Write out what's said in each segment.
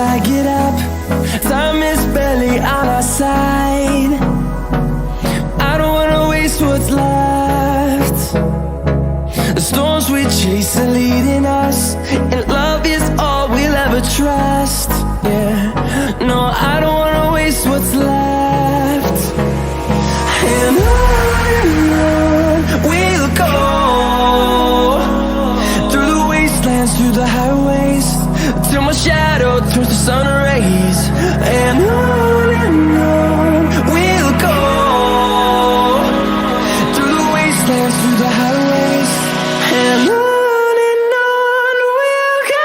I get up. Time is barely on our side. I don't wanna waste what's left. The storms we chase are leading us, and love is all we'll ever trust. Yeah, no, I don't wanna waste what's left. And on we'll go, through the wastelands, through the highways, till my shadow turns to sun rays. And on we'll go, through the wastelands, through the highways, and on we'll go.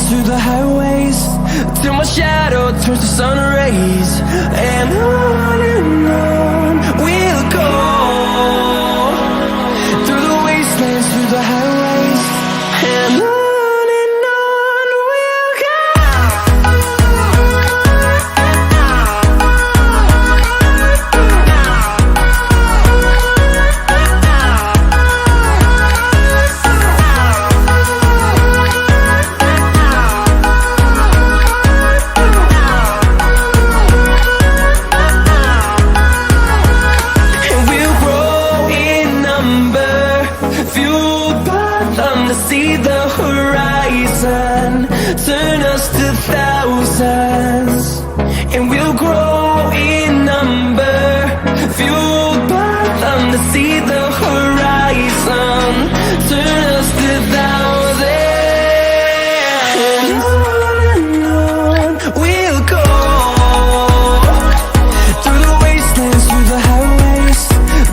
Through the highways, till my shadow turns to sun rays. And on we'll go, through the wastelands, through the highways, and on we'll go. See the horizon turn us to thousands, and we'll grow in number, fueled by them. To see the horizon turn us to thousands, and on we'll go, through the wastelands, through the highways,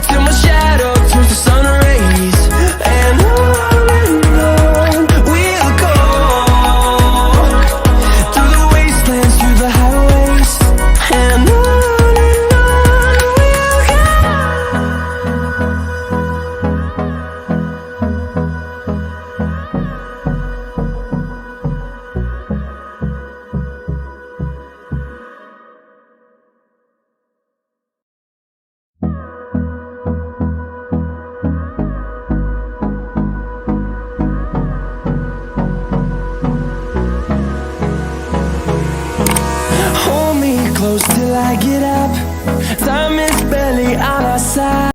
till my shadow turns to sun rays. And close till I get up. Time is barely on our side.